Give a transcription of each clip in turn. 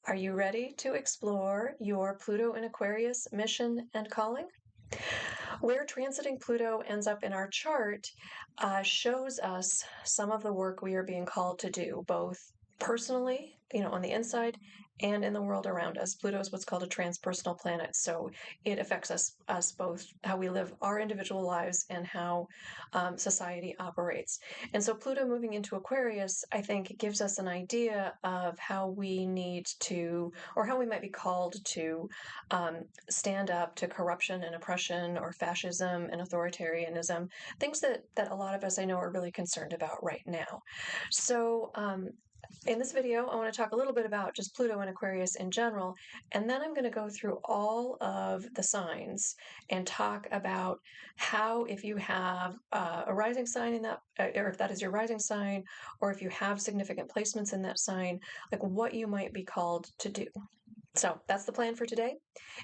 Are you ready to explore your Pluto in Aquarius mission and calling? Where transiting Pluto ends up in our chart shows us some of the work we are being called to do, both personally, on the inside, and in the world around us. Pluto is what's called a transpersonal planet, so it affects us both, how we live our individual lives and how society operates. And so Pluto moving into Aquarius, I think, gives us an idea of how we need to, or how we might be called to stand up to corruption and oppression, or fascism and authoritarianism, things that a lot of us I know are really concerned about right now. So in this video, I want to talk a little bit about just Pluto and Aquarius in general, and then I'm going to go through all of the signs and talk about how, if you have a rising sign in that, or if that is your rising sign, or if you have significant placements in that sign, like what you might be called to do. So that's the plan for today.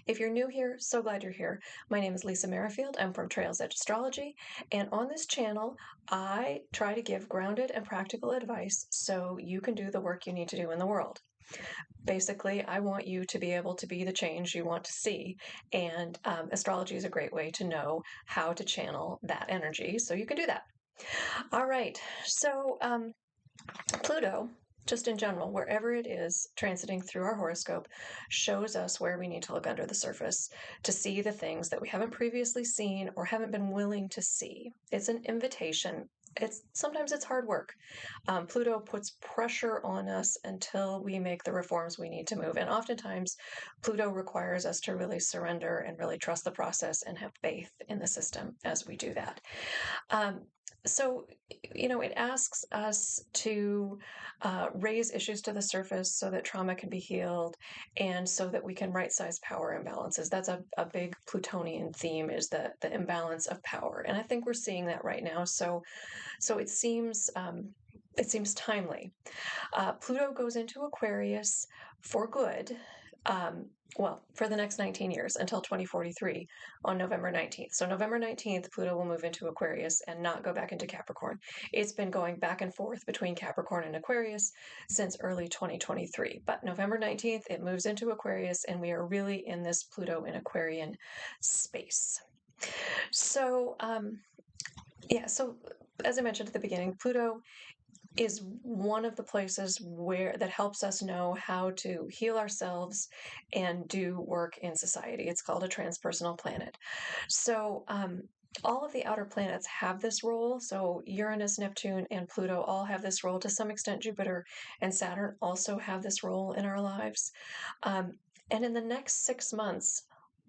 If you're new here, so glad you're here. My name is Lisa Merrifield. I'm from Trails Edge Astrology. And on this channel, I try to give grounded and practical advice so you can do the work you need to do in the world. Basically, I want you to be able to be the change you want to see. And astrology is a great way to know how to channel that energy so you can do that. All right. So Pluto, just in general, wherever it is transiting through our horoscope, shows us where we need to look under the surface to see the things that we haven't previously seen or haven't been willing to see. It's an invitation. Sometimes it's hard work. Pluto puts pressure on us until we make the reforms we need to move. And oftentimes, Pluto requires us to really surrender and really trust the process and have faith in the system as we do that. So, it asks us to raise issues to the surface so that trauma can be healed and so that we can right-size power imbalances. That's a big Plutonian theme, is the imbalance of power. And I think we're seeing that right now. So it seems timely. Pluto goes into Aquarius for good. For the next 19 years until 2043 on November 19th. So November 19th, Pluto will move into Aquarius and not go back into Capricorn. It's been going back and forth between Capricorn and Aquarius since early 2023. But November 19th, it moves into Aquarius, and we are really in this Pluto in Aquarian space. So, so as I mentioned at the beginning, Pluto is one of the places that helps us know how to heal ourselves and do work in society. It's called a transpersonal planet. So all of the outer planets have this role. So Uranus, Neptune, and Pluto all have this role. To some extent, Jupiter and Saturn also have this role in our lives. And in the next 6 months,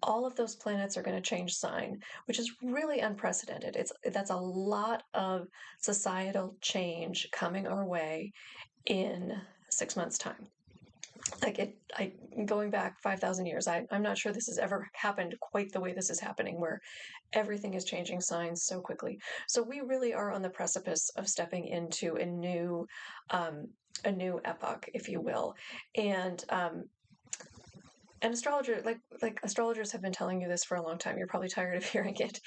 all of those planets are going to change sign, which is really unprecedented. That's a lot of societal change coming our way in 6 months' time. Going back 5,000 years, I'm not sure this has ever happened quite the way this is happening, where everything is changing signs so quickly. So we really are on the precipice of stepping into a new epoch, if you will. And astrologers have been telling you this for a long time. You're probably tired of hearing it.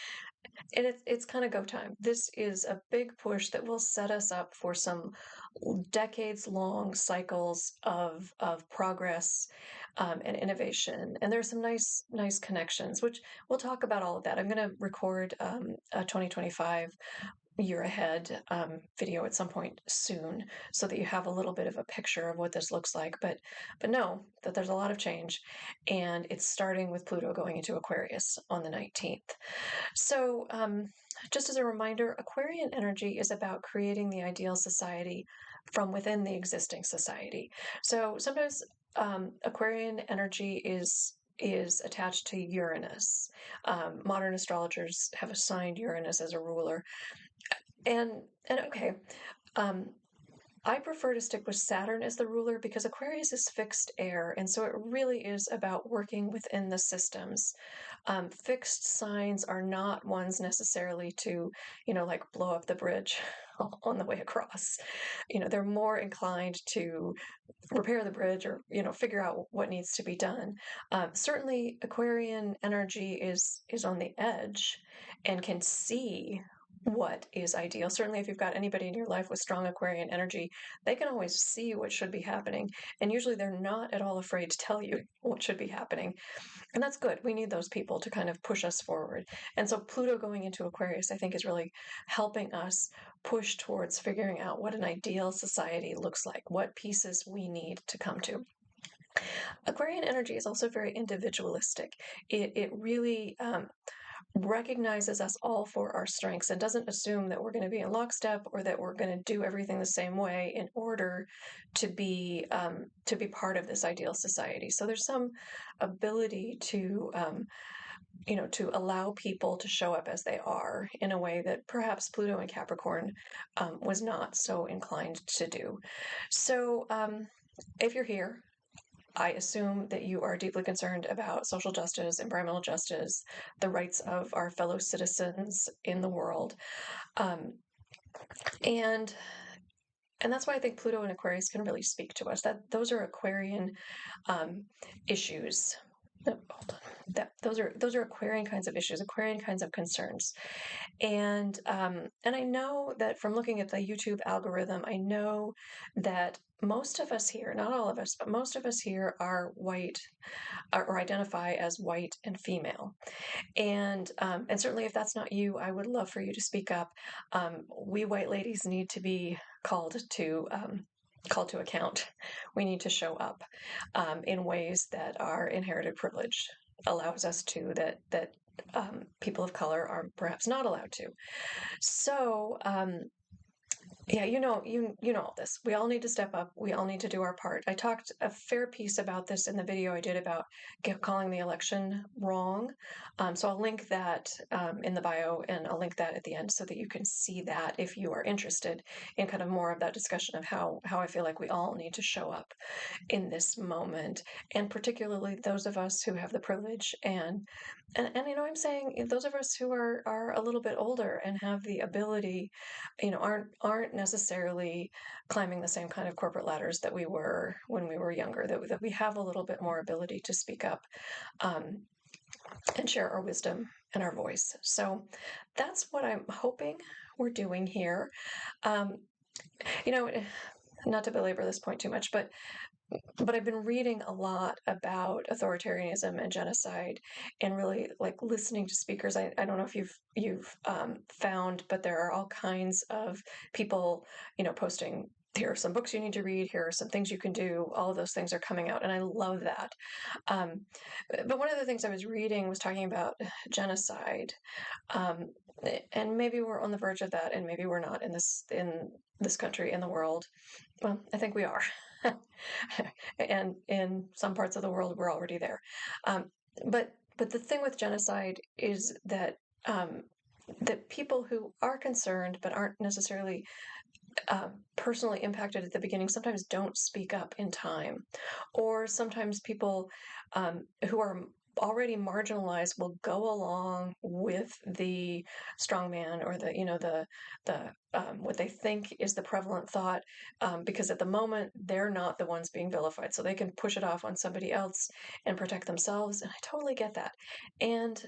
And it's kind of go time. This is a big push that will set us up for some decades-long cycles of progress and innovation. And there's some nice connections, which we'll talk about all of that. I'm going to record a 2025 year ahead video at some point soon, so that you have a little bit of a picture of what this looks like. But know that there's a lot of change, and it's starting with Pluto going into Aquarius on the 19th. So just as a reminder, Aquarian energy is about creating the ideal society from within the existing society. So sometimes Aquarian energy is attached to Uranus. Modern astrologers have assigned Uranus as a ruler. And okay, I prefer to stick with Saturn as the ruler, because Aquarius is fixed air, and so it really is about working within the systems. Fixed signs are not ones necessarily to, blow up the bridge on the way across. They're more inclined to repair the bridge, or, figure out what needs to be done. Certainly, Aquarian energy is on the edge and can see what is ideal. Certainly, if you've got anybody in your life with strong Aquarian energy, they can always see what should be happening. And usually they're not at all afraid to tell you what should be happening. And that's good. We need those people to kind of push us forward. And so Pluto going into Aquarius, I think, is really helping us push towards figuring out what an ideal society looks like, what pieces we need to come to. Aquarian energy is also very individualistic. It really recognizes us all for our strengths and doesn't assume that we're going to be in lockstep or that we're going to do everything the same way in order to be part of this ideal society. So there's some ability to to allow people to show up as they are in a way that perhaps Pluto and Capricorn was not so inclined to do. So if you're here, I assume that you are deeply concerned about social justice, environmental justice, the rights of our fellow citizens in the world. And that's why I think Pluto and Aquarius can really speak to us. That those are Aquarian issues. Hold on. Those are Aquarian kinds of issues, Aquarian kinds of concerns. And I know that from looking at the YouTube algorithm, I know that most of us here, not all of us, but most of us here are white or identify as white and female. And certainly if that's not you, I would love for you to speak up. We white ladies need to be called to account. We need to show up in ways that our inherited privilege allows us to, that people of color are perhaps not allowed to. So yeah, you know all this. We all need to step up. We all need to do our part. I talked a fair piece about this in the video I did about calling the election wrong. So I'll link that in the bio, and I'll link that at the end so that you can see that if you are interested in kind of more of that discussion of how I feel like we all need to show up in this moment, and particularly those of us who have the privilege and I'm saying those of us who are a little bit older and have the ability, aren't necessarily climbing the same kind of corporate ladders that we were when we were younger, that we have a little bit more ability to speak up and share our wisdom and our voice. So that's what I'm hoping we're doing here. Not to belabor this point too much, but I've been reading a lot about authoritarianism and genocide, and really like listening to speakers. I don't know if you've found, but there are all kinds of people, posting, here are some books you need to read, here are some things you can do. All of those things are coming out, and I love that. But one of the things I was reading was talking about genocide, and maybe we're on the verge of that, and maybe we're not in this country, in the world. Well, I think we are. And in some parts of the world, we're already there. But the thing with genocide is that that people who are concerned but aren't necessarily personally impacted at the beginning sometimes don't speak up in time, or sometimes people who are already marginalized will go along with the strongman, or the what they think is the prevalent thought, because at the moment they're not the ones being vilified, so they can push it off on somebody else and protect themselves. And I totally get that. And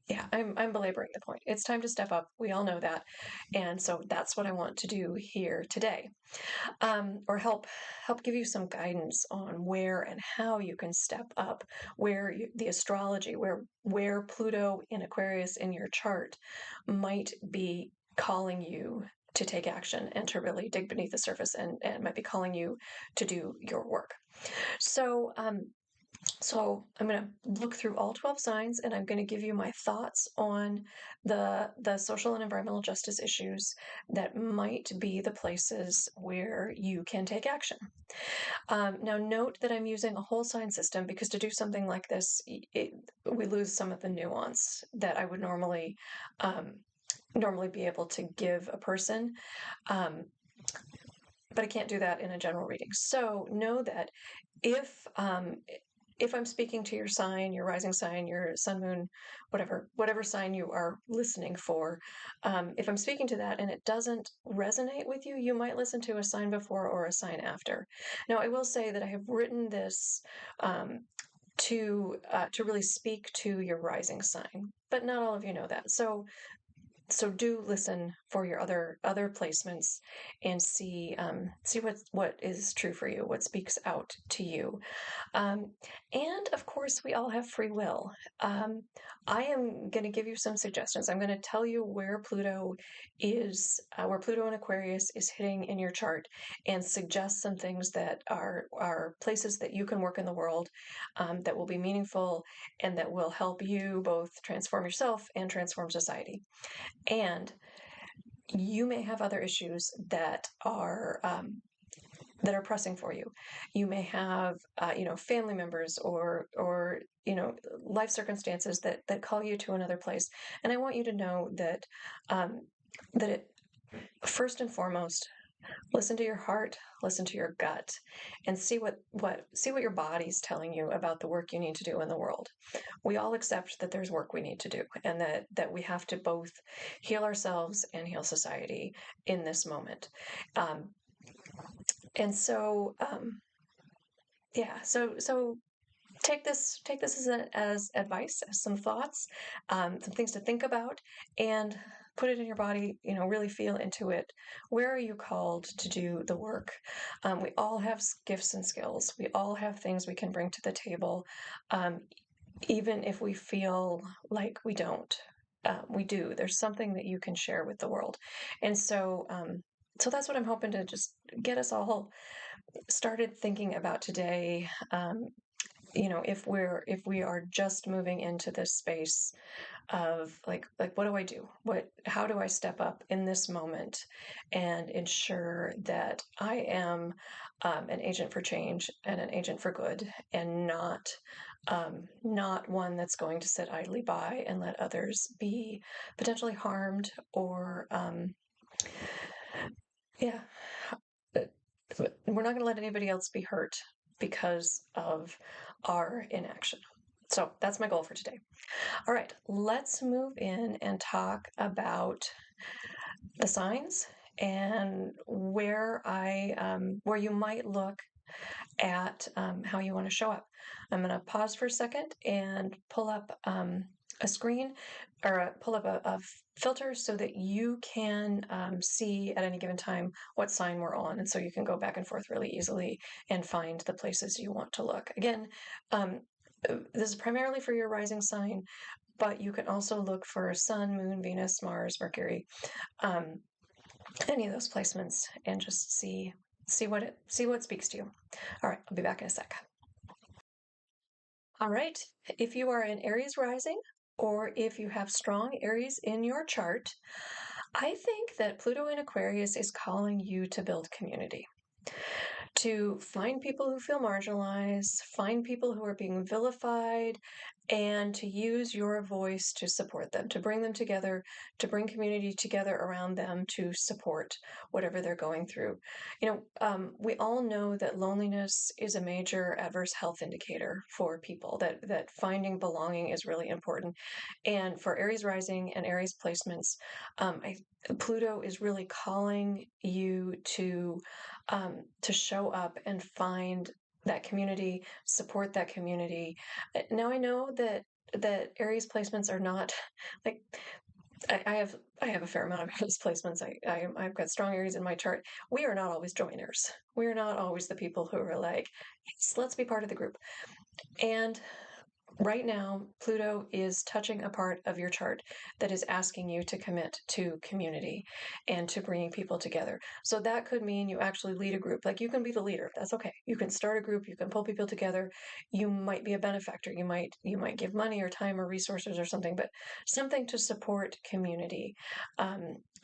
yeah, I'm belaboring the point. It's time to step up. We all know that. And so that's what I want to do here today. Or help give you some guidance on where and how you can step up, the astrology, where Pluto in Aquarius in your chart might be calling you to take action and to really dig beneath the surface, and might be calling you to do your work. So I'm going to look through all 12 signs, and I'm going to give you my thoughts on the social and environmental justice issues that might be the places where you can take action. Now, note that I'm using a whole sign system, because to do something like this, we lose some of the nuance that I would normally be able to give a person. But I can't do that in a general reading. So know that if I'm speaking to your sign, your rising sign, your sun, moon, whatever sign you are listening for, if I'm speaking to that and it doesn't resonate with you, you might listen to a sign before or a sign after. Now, I will say that I have written this to really speak to your rising sign, but not all of you know that. So so do listen for your other placements and see what is true for you, what speaks out to you. Um, and of course, we all have free will. Um, I am going to give you some suggestions. I'm going to tell you where Pluto and Aquarius is hitting in your chart, and suggest some things that are places that you can work in the world, that will be meaningful and that will help you both transform yourself and transform society. And you may have other issues that are pressing for you. You may have, family members or life circumstances that call you to another place. And I want you to know that um, that it first and foremost, listen to your heart, listen to your gut, and see what your body's telling you about the work you need to do in the world. We all accept that there's work we need to do, and that we have to both heal ourselves and heal society in this moment. Um, and so yeah, so take this as advice, as some thoughts, some things to think about, and put it in your body. Really feel into it. Where are you called to do the work? We all have gifts and skills. We all have things we can bring to the table, um, even if we feel like we don't. We do. There's something that you can share with the world, and so that's what I'm hoping to just get us all started thinking about today. If we are just moving into this space of like what do I do? How do I step up in this moment and ensure that I am an agent for change and an agent for good, and not one that's going to sit idly by and let others be potentially harmed or yeah. We're not going to let anybody else be hurt because of our inaction. So that's my goal for today. All right, let's move in and talk about the signs and where you might look at how you want to show up. I'm going to pause for a second and pull up a screen, or pull up a filter so that you can see at any given time what sign we're on. And so you can go back and forth really easily and find the places you want to look. Again, this is primarily for your rising sign, but you can also look for Sun, Moon, Venus, Mars, Mercury, any of those placements, and just see what speaks to you. All right, I'll be back in a sec. All right, if you are an Aries rising, or if you have strong Aries in your chart, I think that Pluto in Aquarius is calling you to build community, to find people who feel marginalized, find people who are being vilified, and to use your voice to support them, to bring them together, to bring community together around them, to support whatever they're going through. We all know that loneliness is a major adverse health indicator for people, that finding belonging is really important. And for Aries rising and Aries placements, Pluto is really calling you to show up and find that community, support that community. Now I know that Aries placements are not like I have a fair amount of Aries placements. I've got strong Aries in my chart. We are not always joiners. We are not always the people who are like, yes, let's be part of the group. And right now, Pluto is touching a part of your chart that is asking you to commit to community and to bringing people together. So that could mean you actually lead a group. Like, you can be the leader. That's okay. You can start a group. You can pull people together. You might be a benefactor. You might give money or time or resources or something, but something to support community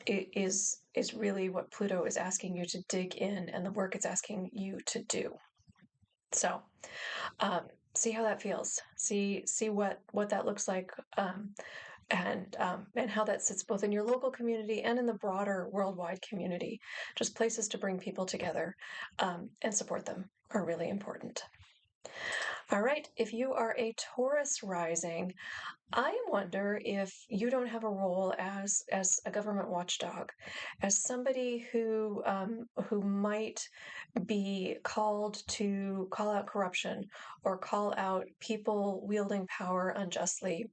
is really what Pluto is asking you to dig in, and the work it's asking you to do. So see how that feels. See what that looks like, and how that sits both in your local community and in the broader worldwide community. Just places to bring people together and support them are really important. All right, if you are a Taurus rising, I wonder if you don't have a role as a government watchdog, as somebody who might be called to call out corruption or call out people wielding power unjustly,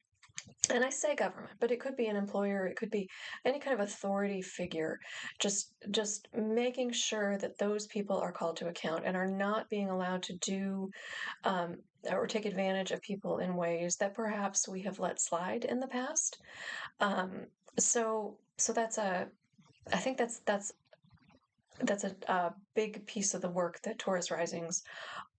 And I say government, but it could be an employer, it could be any kind of authority figure, just making sure that those people are called to account and are not being allowed to do or take advantage of people in ways that perhaps we have let slide in the past. Um, so that's I think that's a big piece of the work that Taurus risings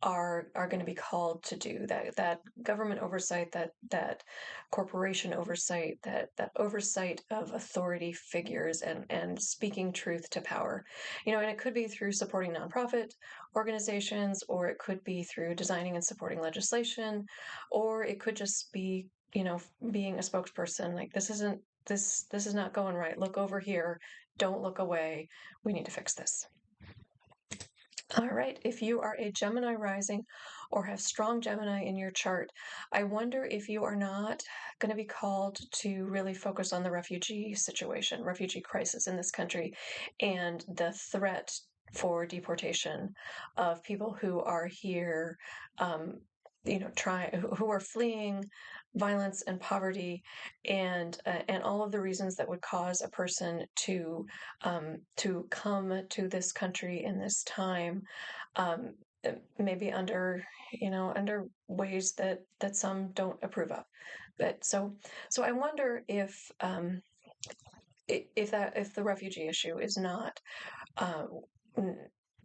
are going to be called to do, that government oversight, that corporation oversight, that oversight of authority figures, and speaking truth to power. And it could be through supporting nonprofit organizations, or it could be through designing and supporting legislation, or it could just be being a spokesperson, like, this is not going right, look over here, don't look away, we need to fix this. All right, if you are a Gemini rising or have strong Gemini in your chart, I wonder if you are not going to be called to really focus on the refugee situation, refugee crisis in this country, and the threat for deportation of people who are here, who are fleeing violence and poverty, and all of the reasons that would cause a person to come to this country in this time, um, maybe under ways that some don't approve of. But so I wonder if the refugee issue is not uh,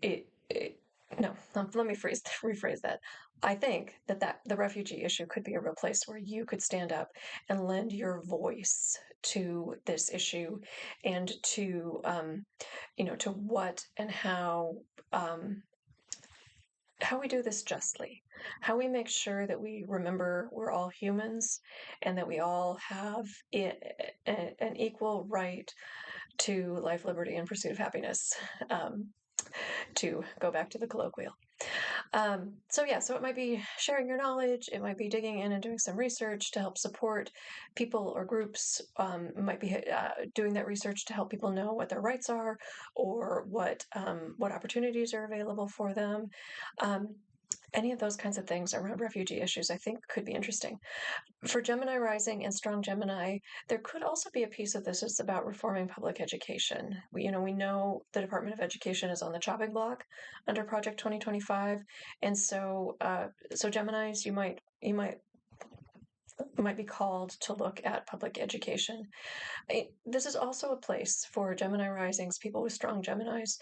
it no, let me rephrase that. I think that the refugee issue could be a real place where you could stand up and lend your voice to this issue, and to what and how we do this justly, how we make sure that we remember we're all humans, and that we all have an equal right to life, liberty, and pursuit of happiness. Um, to go back to the colloquial. So it might be sharing your knowledge, it might be digging in and doing some research to help support people or groups, it might be doing that research to help people know what their rights are, or what opportunities are available for them. Any of those kinds of things around refugee issues, I think, could be interesting. For Gemini rising and strong Gemini, there could also be a piece of this that's about reforming public education. We know the Department of Education is on the chopping block under Project 2025, and so Geminis, you might be called to look at public education. This is also a place for Gemini risings, people with strong Geminis.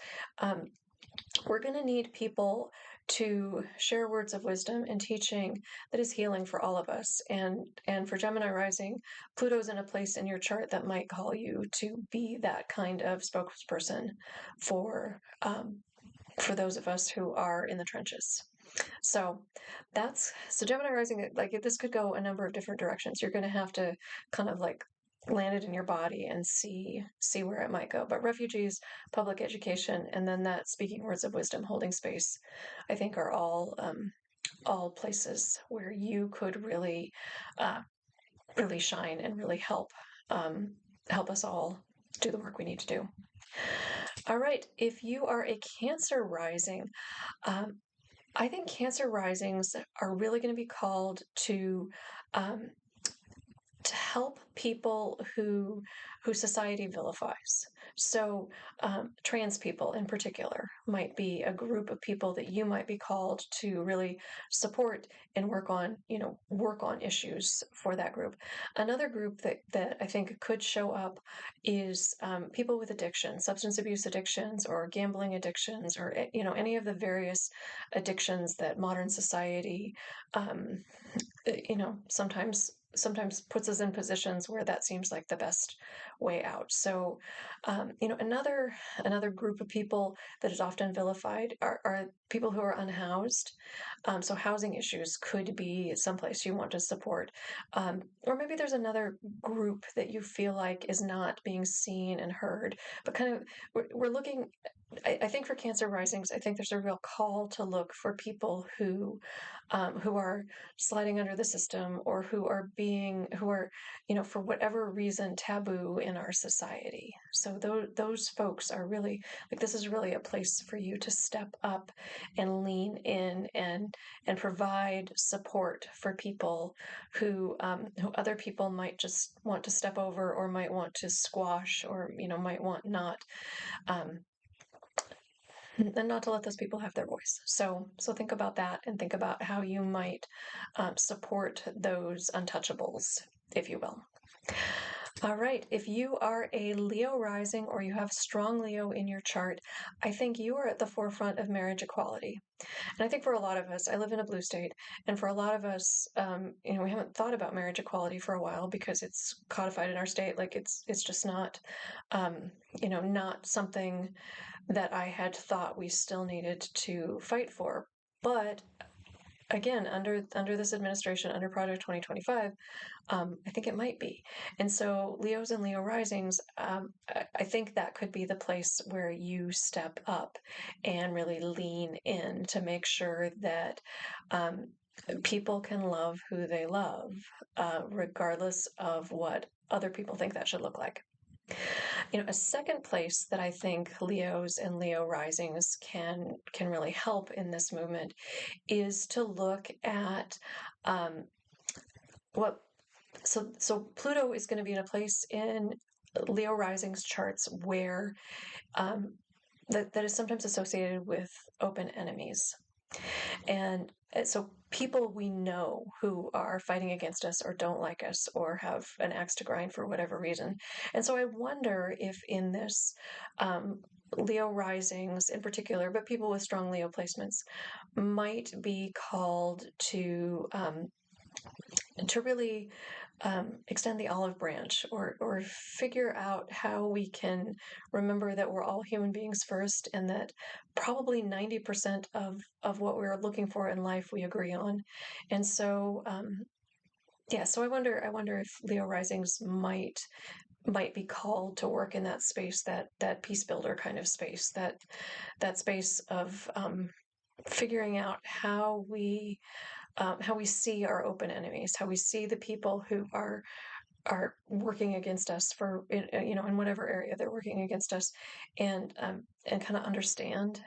We're going to need people to share words of wisdom and teaching that is healing for all of us. And for Gemini rising, Pluto's in a place in your chart that might call you to be that kind of spokesperson for those of us who are in the trenches. So Gemini rising, like, this could go a number of different directions. You're going to have to kind of like land it in your body and see where it might go. But refugees, public education, and then that speaking words of wisdom, holding space, I think are all places where you could really really shine and really help us all do the work we need to do. All right, if you are a Cancer rising, I think Cancer risings are really going to be called to help people who society vilifies. So trans people in particular might be a group of people that you might be called to really support and work on issues for that group. Another group that I think could show up is people with addiction, substance abuse addictions, or gambling addictions, or any of the various addictions that modern society sometimes puts us in positions where that seems like the best way out. So, another group of people that is often vilified are people who are unhoused. So housing issues could be someplace you want to support. Or maybe there's another group that you feel like is not being seen and heard, but kind of we're looking I think for Cancer risings, I think there's a real call to look for people who are sliding under the system, or who are, for whatever reason, taboo in our society. So those folks are really, like, this is really a place for you to step up and lean in and provide support for people who other people might just want to step over, or might want to squash, or might want not. Um, and not to let those people have their voice. So think about that, and think about how you might support those untouchables, if you will. All right, if you are a Leo rising, or you have strong Leo in your chart, I think you are at the forefront of marriage equality. And I think for a lot of us, I live in a blue state, and for a lot of us, we haven't thought about marriage equality for a while, because it's codified in our state. Like, it's just not, not something that I had thought we still needed to fight for. But again, under this administration, under Project 2025, I think it might be. And so Leos and Leo risings, I think that could be the place where you step up and really lean in to make sure that people can love who they love, regardless of what other people think that should look like. A second place that I think Leos and Leo risings can really help in this movement is to look at what. So Pluto is going to be in a place in Leo risings charts where that is sometimes associated with open enemies. And so people we know who are fighting against us, or don't like us, or have an axe to grind for whatever reason. And so I wonder if in this Leo risings in particular, but people with strong Leo placements, might be called to really extend the olive branch, or figure out how we can remember that we're all human beings first, and that probably 90% of what we're looking for in life we agree on. And so so I wonder if Leo risings might be called to work in that space, that peace builder kind of space, that space of figuring out how we see our open enemies, how we see the people who are working against us in whatever area they're working against us, and kind of understand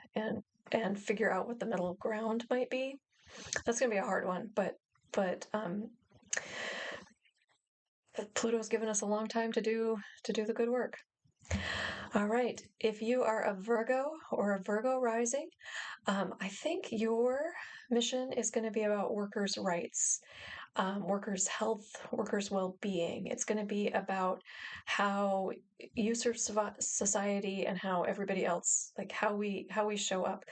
and figure out what the middle ground might be. That's going to be a hard one, but Pluto's given us a long time to do the good work. All right, if you are a Virgo or a Virgo rising, I think your mission is going to be about workers' rights, workers' health, workers' well-being. It's going to be about how you serve society, and how everybody else, like how we show up.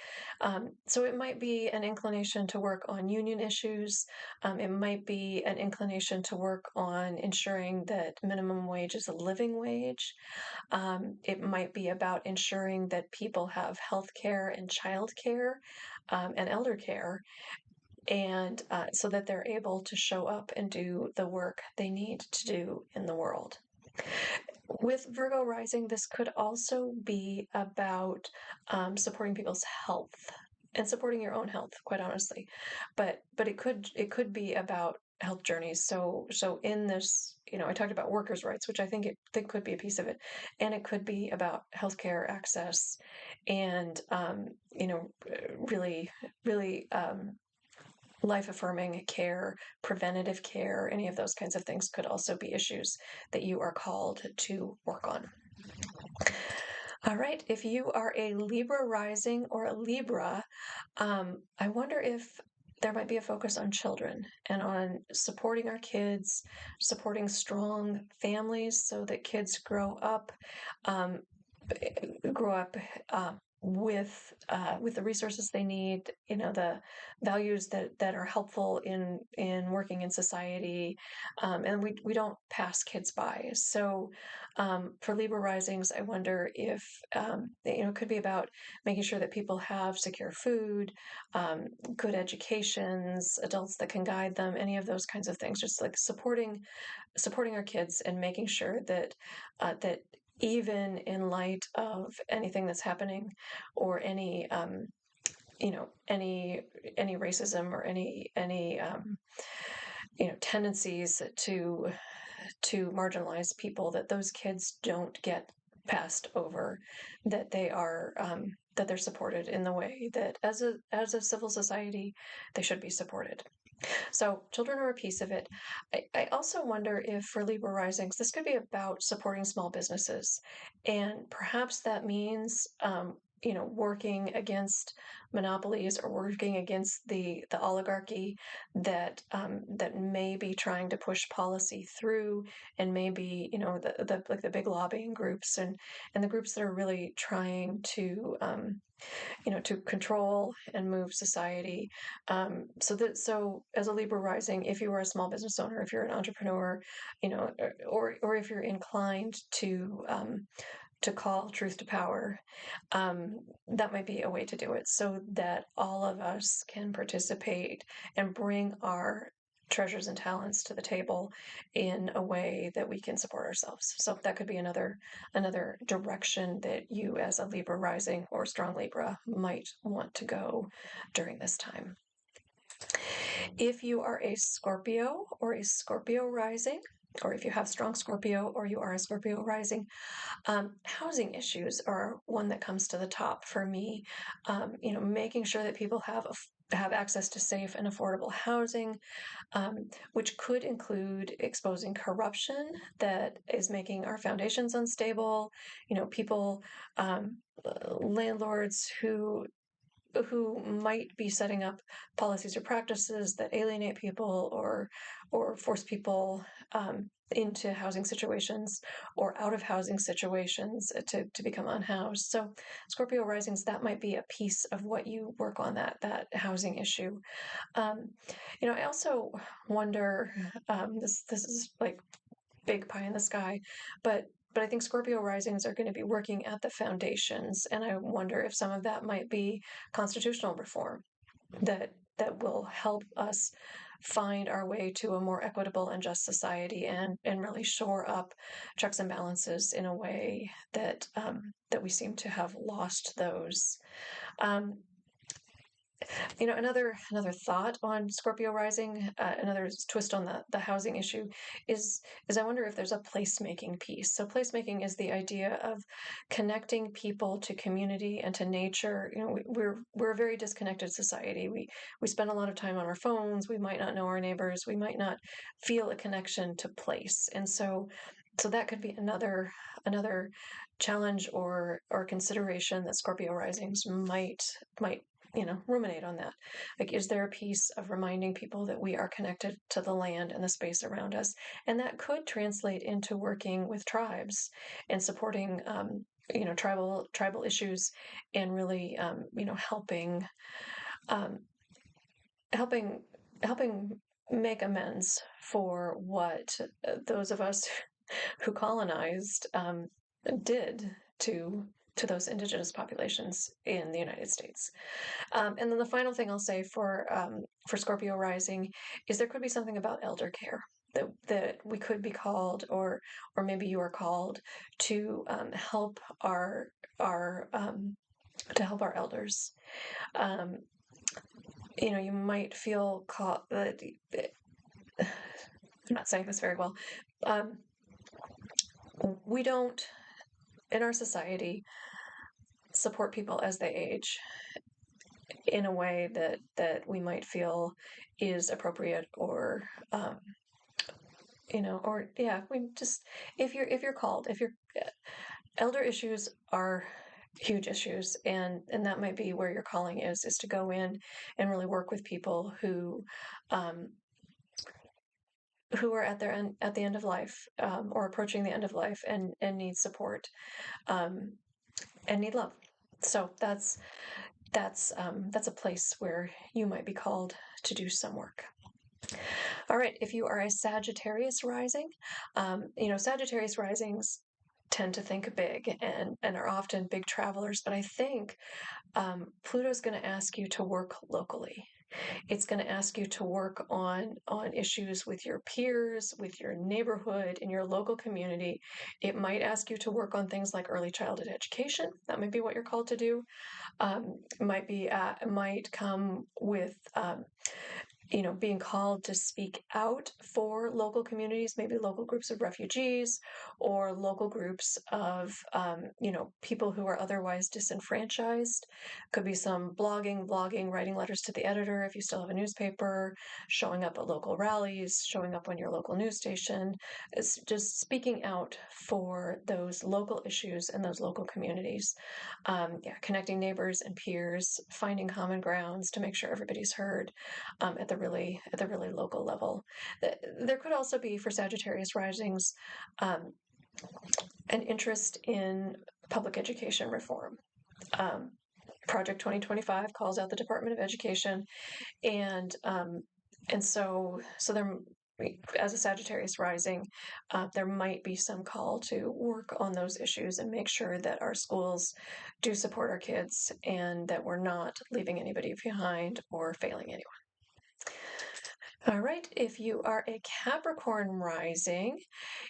So it might be an inclination to work on union issues. It might be an inclination to work on ensuring that minimum wage is a living wage. It might be about ensuring that people have health care and child care, and elder care, and so that they're able to show up and do the work they need to do in the world. With Virgo rising, this could also be about supporting people's health, and supporting your own health, quite honestly. But it could be about health journeys. So in this, I talked about workers' rights, which I think that could be a piece of it, and it could be about healthcare access, and really, really life-affirming care, preventative care. Any of those kinds of things could also be issues that you are called to work on. All right, if you are a Libra rising or a Libra, I wonder if there might be a focus on children, and on supporting our kids, supporting strong families, so that kids grow up with the resources they need, the values that are helpful in working in society, and we don't pass kids by. So for Libra risings, I wonder if it could be about making sure that people have secure food, good educations, adults that can guide them, any of those kinds of things. Just like supporting our kids, and making sure that even in light of anything that's happening, or any any racism, or any tendencies to marginalize people, that those kids don't get passed over, that that they're supported in the way that as a civil society they should be supported. So children are a piece of it. I also wonder if for Libra risings, this could be about supporting small businesses. And perhaps that means, working against monopolies, or working against the oligarchy that may be trying to push policy through, and maybe, the like the big lobbying groups, and the groups that are really trying to control and move society. So as a Libra rising, if you are a small business owner, if you're an entrepreneur, or if you're inclined to call truth to power, that might be a way to do it, so that all of us can participate and bring our treasures and talents to the table in a way that we can support ourselves. So that could be another direction that you, as a Libra rising or strong Libra, might want to go during this time. If you are a Scorpio or a Scorpio rising, or if you have strong Scorpio or you are a Scorpio rising, housing issues are one that comes to the top for me. Making sure that people have access to safe and affordable housing, which could include exposing corruption that is making our foundations unstable. People, landlords who might be setting up policies or practices that alienate people, or force people into housing situations or out of housing situations to become unhoused. So Scorpio risings, that might be a piece of what you work on, that housing issue. I also wonder, this is like big pie in the sky, but I think Scorpio risings are going to be working at the foundations, and I wonder if some of that might be constitutional reform that will help us find our way to a more equitable and just society, and really shore up checks and balances in a way that that we seem to have lost those. Um, another thought on Scorpio rising, another twist on the housing issue is I wonder if there's a placemaking piece. So placemaking is the idea of connecting people to community and to nature. We're a very disconnected society. We spend a lot of time on our phones. We might not know our neighbors. We might not feel a connection to place, and so that could be another challenge or consideration that Scorpio risings might ruminate on. That, like, is there a piece of reminding people that we are connected to the land and the space around us? And that could translate into working with tribes and supporting tribal issues, and really helping um, helping make amends for what those of us who colonized did to those indigenous populations in the United States. And then the final thing I'll say for Scorpio rising is there could be something about elder care that we could be called, or maybe you are called to help our elders. You might feel called. I'm not saying this very well. We don't, in our society, support people as they age in a way that we might feel is appropriate, or we just, if you're called, if you're elder issues are huge issues, and that might be where your calling is to go in and really work with people who are at the end of life, or approaching the end of life, and need support, and need love. So that's a place where you might be called to do some work. All right, if you are a Sagittarius rising, Sagittarius risings tend to think big and are often big travelers, but I think Pluto's going to ask you to work locally. It's going to ask you to work on issues with your peers, with your neighborhood, in your local community. It might ask you to work on things like early childhood education. That might be what you're called to do. Might come with being called to speak out for local communities, maybe local groups of refugees or local groups of, people who are otherwise disenfranchised. Could be some blogging, vlogging, writing letters to the editor if you still have a newspaper, showing up at local rallies, showing up on your local news station. It's just speaking out for those local issues and those local communities. Connecting neighbors and peers, finding common grounds to make sure everybody's heard at the really local level. There could also be, for Sagittarius risings, an interest in public education reform. Project 2025 calls out the Department of Education, and so there, as a Sagittarius rising, there might be some call to work on those issues and make sure that our schools do support our kids and that we're not leaving anybody behind or failing anyone. All right, if you are a Capricorn rising,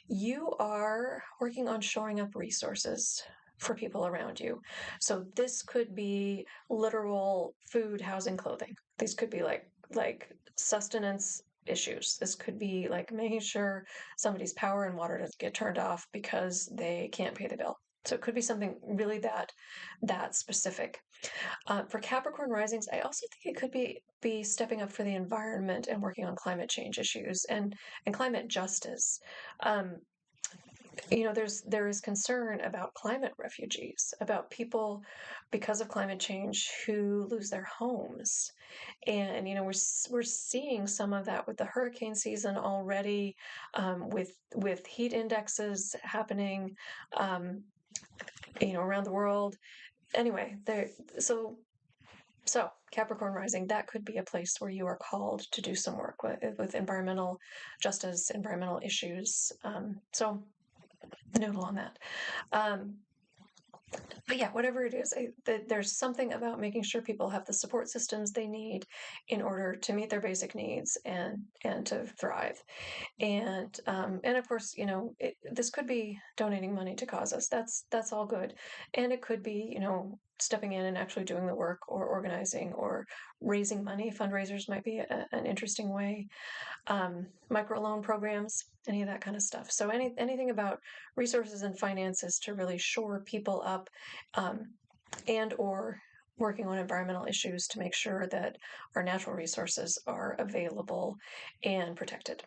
you are working on shoring up resources for people around you. So this could be literal food, housing, clothing. These could be like sustenance issues. This could be like making sure somebody's power and water doesn't get turned off because they can't pay the bill. So it could be something really that specific. For Capricorn risings, I also think it could be stepping up for the environment and working on climate change issues and climate justice. There is concern about climate refugees, about people because of climate change who lose their homes, and we're seeing some of that with the hurricane season already, with heat indexes happening, around the world. Anyway, so Capricorn rising, that could be a place where you are called to do some work with environmental justice, environmental issues. So noodle on that. But yeah, whatever it is, there's something about making sure people have the support systems they need in order to meet their basic needs and to thrive. And of course, this could be donating money to causes. That's all good, and it could be stepping in and actually doing the work or organizing or raising money. Fundraisers might be an interesting way. Microloan programs, any of that kind of stuff. So anything about resources and finances to really shore people up, and or working on environmental issues to make sure that our natural resources are available and protected.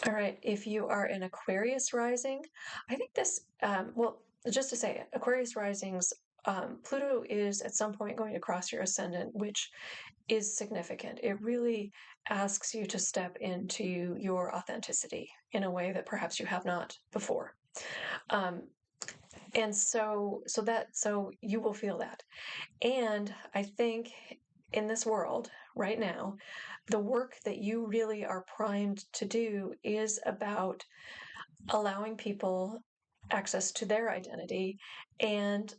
All right, if you are an Aquarius rising, I think this, just to say, Aquarius risings, Pluto is at some point going to cross your ascendant, which is significant. It really asks you to step into your authenticity in a way that perhaps you have not before. And so you will feel that. And I think in this world right now, the work that you really are primed to do is about allowing people access to their identity and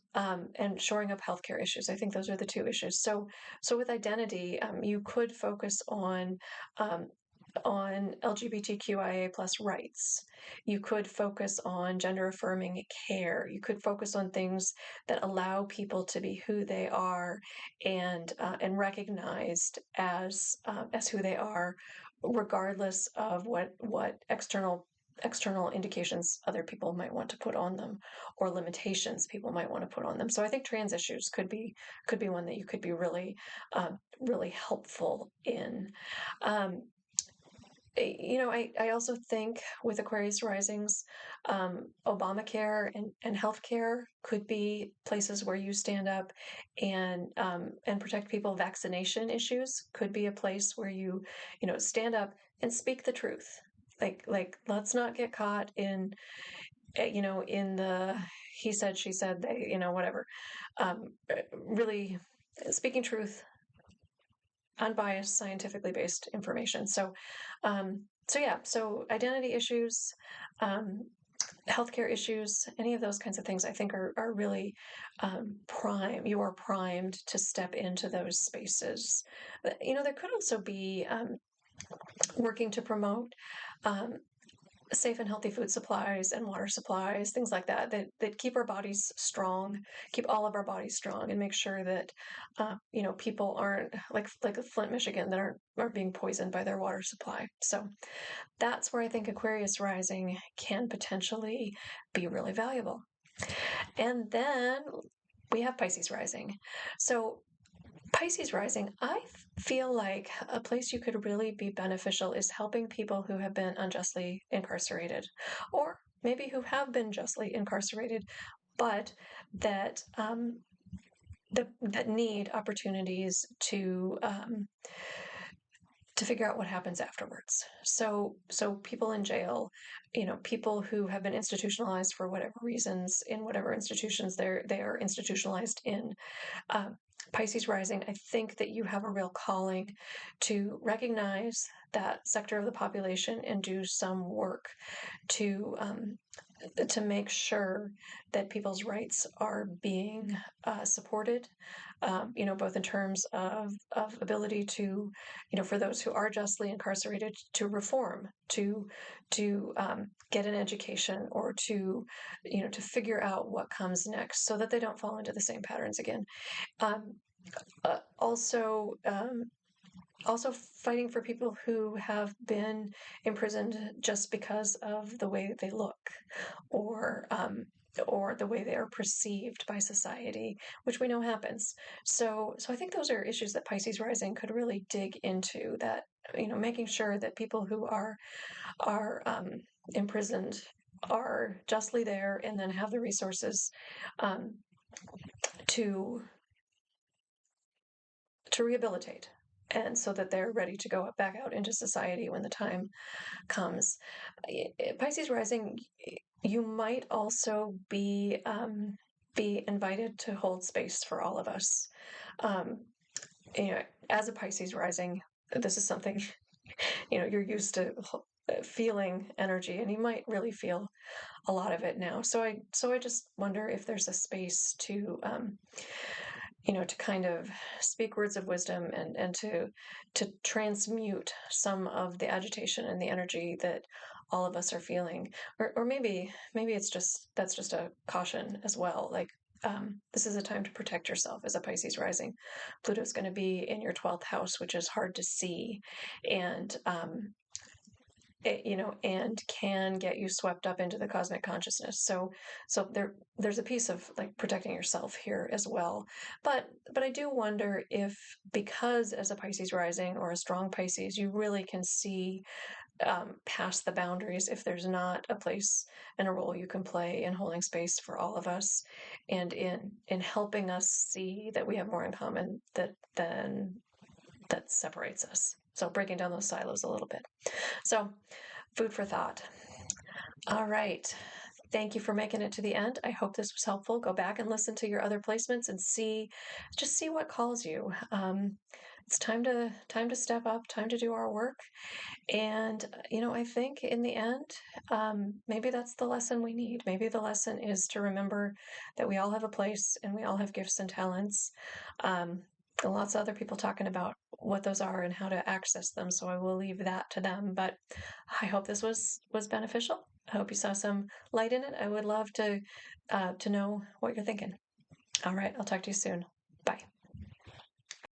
shoring up healthcare issues. I think those are the two issues. So with identity, you could focus on LGBTQIA plus rights. You could focus on gender affirming care. You could focus on things that allow people to be who they are and recognized as who they are, regardless of what external indications other people might want to put on them or limitations people might want to put on them. So I think trans issues could be one that you could be really helpful in. I also think with Aquarius risings, Obamacare and healthcare could be places where you stand up and protect people. Vaccination issues could be a place where you stand up and speak the truth. Like let's not get caught in in the he said, she said, they, whatever. Really speaking truth, unbiased, scientifically based information. So, so identity issues, healthcare issues, any of those kinds of things, I think are really prime. You are primed to step into those spaces. There could also be working to promote um, safe and healthy food supplies and water supplies, things like that keep our bodies strong, keep all of our bodies strong, and make sure that people aren't like Flint, Michigan, that aren't being poisoned by their water supply. So that's where I think Aquarius rising can potentially be really valuable. And then we have Pisces rising. So Pisces rising, I feel like a place you could really be beneficial is helping people who have been unjustly incarcerated, or maybe who have been justly incarcerated, but that that need opportunities to figure out what happens afterwards. So people in jail, people who have been institutionalized for whatever reasons in whatever institutions they are institutionalized in. uh, Pisces rising, I think that you have a real calling to recognize that sector of the population and do some work to make sure that people's rights are being supported, both in terms of ability to, for those who are justly incarcerated to reform, to get an education, or to figure out what comes next so that they don't fall into the same patterns again. Um, also, also fighting for people who have been imprisoned just because of the way they look, or the way they are perceived by society, which we know happens. So I think those are issues that Pisces rising could really dig into. That making sure that people who are imprisoned are justly there, and then have the resources um, to rehabilitate, and so that they're ready to go back out into society when the time comes. Pisces rising, you might also be invited to hold space for all of us. Um, as a Pisces rising, this is something you're used to feeling energy, and you might really feel a lot of it now. So I just wonder if there's a space to kind of speak words of wisdom, and to transmute some of the agitation and the energy that all of us are feeling. Or maybe that's just a caution as well. Like, this is a time to protect yourself as a Pisces rising. Pluto's going to be in your 12th house, which is hard to see, and and can get you swept up into the cosmic consciousness. So there's a piece of like protecting yourself here as well. But I do wonder if, because as a Pisces rising or a strong Pisces, you really can see past the boundaries, if there's not a place and a role you can play in holding space for all of us, and in helping us see that we have more in common that separates us. So breaking down those silos a little bit. So, food for thought. All right. Thank you for making it to the end. I hope this was helpful. Go back and listen to your other placements and see what calls you. It's time to step up, time to do our work. And I think in the end, maybe that's the lesson we need. Maybe the lesson is to remember that we all have a place, and we all have gifts and talents. And lots of other people talking about what those are and how to access them. So I will leave that to them. But I hope this was beneficial. I hope you saw some light in it. I would love to know what you're thinking. All right, I'll talk to you soon.